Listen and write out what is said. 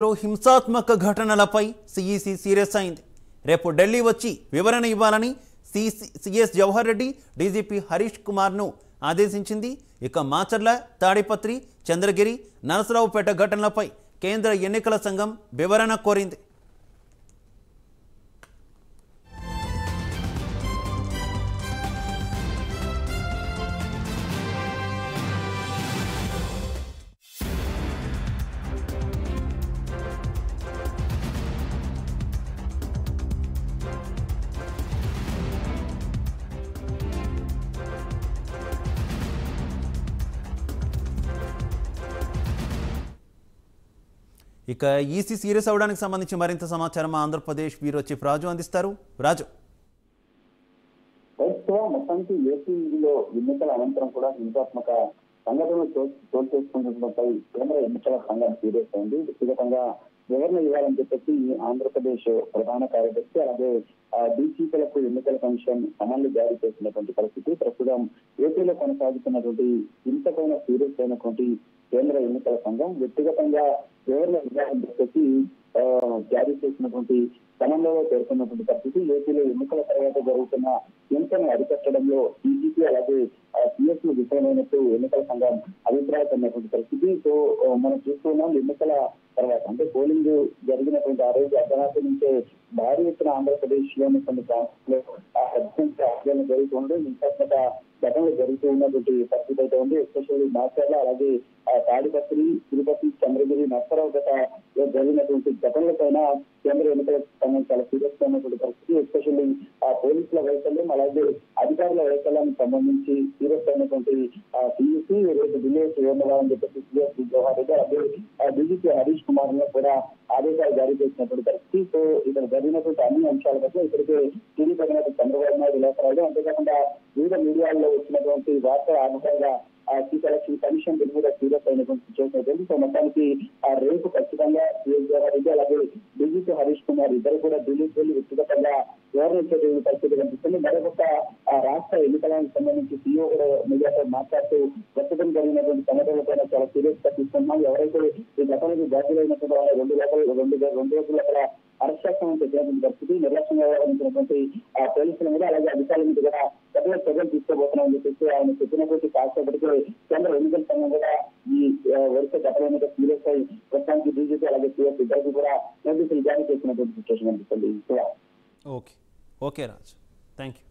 హింసాత్మక ఘటనలపై CEC serious అయింది. రేపు ఢిల్లీ వచ్చి వివరణ ఇవ్వాలని సిఎస్ జవహర్ రెడ్డి డీజీపీ హరీష్ కుమార్ను ఆదేశించింది. ఇక మాచర్ల, తాడిపత్రి, చంద్రగిరి, నరసరావుపేట ఘటనలపై కేంద్ర ఎన్నికల సంఘం వివరణ కోరింది. ఇక ఈసీ సీరియస్ అవడానికి సంబంధించి మరింత సమాచారం ఆంధ్రప్రదేశ్ బ్యూరో చీఫ్ రాజు అందిస్తారు. రాజు, మొత్తానికి ఏపీలో ఎన్నికల అనంతరం కూడా హింసాత్మక సంఘటనలు చోటు చేసుకుంటుండటంపై కేంద్ర ఎన్నికల సంఘం సీరియస్ అయింది. వ్యక్తిగతంగా వివరణ ఇవ్వాలని చెప్పేసి ఆంధ్రప్రదేశ్ ప్రధాన కార్యదర్శి అలాగే డీసీపీలకు ఎన్నికల కమిషన్ సమన్లు జారీ చేసినటువంటి పరిస్థితి. ప్రస్తుతం ఏపీలో కొనసాగుతున్నటువంటి హింసపైన సీరియస్ అయినటువంటి కేంద్ర ఎన్నికల సంఘం వ్యక్తిగతంగా వివరణ ఇవ్వాలని చెప్పేసి జారీ చేసినటువంటి సమన్వయంలో పేర్కొన్నటువంటి పరిస్థితి. ఏపీలో ఎన్నికల తర్వాత జరుగుతున్న హింసను అరికట్టడంలో డీజీపీ అలాగే సిఎస్లు విఫలమైనట్టు ఎన్నికల సంఘం అభిప్రాయపడినటువంటి పరిస్థితి. సో మనం చూస్తున్నాం, ఎన్నికల తర్వాత అంటే పోలింగ్ జరిగినటువంటి ఆ రోజు అర్ధరాత్రి నుంచే భారీ ఎత్తున ఆంధ్రప్రదేశ్ లోని కొన్ని ప్రాంతాల్లో ఆందోళన జరుగుతుండే హింసాత్మక ఘటనలు జరుగుతూ ఉన్నటువంటి పరిస్థితి అయితే ఉంది. ఎస్పెషల్లీ మాచర్ల అలాగే తాడిపత్రి, తిరుపతి, చంద్రగిరి, నరసరావుపేట జరిగినటువంటి ఘటనలపైన కేంద్ర ఎన్నికల సంఘం చాలా సీరియస్ అయినటువంటి పరిస్థితి. ఎస్పెషల్లీ పోలీసుల వైఫల్యం అలాగే అధికారుల వైఫల్యానికి సంబంధించి సీరియస్ అయినటువంటి సిఇసి రేపు ఢిల్లీ చేయాలని చెప్పేసి సిఎస్ జవహర్ రెడ్డి అలాగే డీజీపీ హరీష్ కుమార్ కూడా ఆదేశాలు జారీ చేసినటువంటి పరిస్థితి. సో ఇక్కడ జరిగినటువంటి అన్ని అంశాల పట్ల ఇప్పటికే టీడీపీ అధినేత చంద్రబాబు నాయుడు లేఖ రాయడం, అంతేకాకుండా వివిధ మీడియాల్లో వచ్చినటువంటి వార్తల ఆధారంగా చీఫ్ ఎలక్షన్ కమిషన్ దీని మీద సీరియస్ అయినటువంటి సిచ్యువేషన్ అయితే. సో మొత్తానికి రేపు ఖచ్చితంగా సిఎస్ జవహర్ రెడ్డి అలాగే డీజీపీ హరీష్ కుమార్ ఇద్దరు కూడా ఢిల్లీకి వెళ్లి వ్యక్తిగతంగా వివరించేటువంటి పరిస్థితి కనిపిస్తుంది. మరొక రాష్ట్ర ఎన్నికలకు సంబంధించి సీఈఓ కూడా మీడియాతో మాట్లాడుతూ ప్రస్తుతం జరిగినటువంటి సంఘటనలపైన చాలా సీరియస్ గా తీసుకున్నాం. ఎవరైతే ఈ ఘటనకు బాధ్యులైనటువంటి వాళ్ళు 2 రోజుల అక్కడ అరెస్టాక్షన్ చేసినటువంటి పరిస్థితి, నిర్లక్ష్యంగా వ్యవహరించినటువంటి పోలీసుల మీద అలాగే అధికారుల మీద కూడా పెద్ద చర్యలు తీసుకోబోతున్నామని చెప్పేసి ఆయన చెప్పినటువంటి కాసేపటికి కేంద్ర ఎన్నికల సంఘం కూడా ఈ వరుస ఘటన మీద సీరియస్ అయి ప్రస్తుతానికి డీజీపీ అలాగే సిఎస్ ఇద్దరికి కూడా నోటీసులు జారీ చేసినటువంటి సిచ్యువేషన్ కనిపిస్తుంది. Okay Raj, thank you.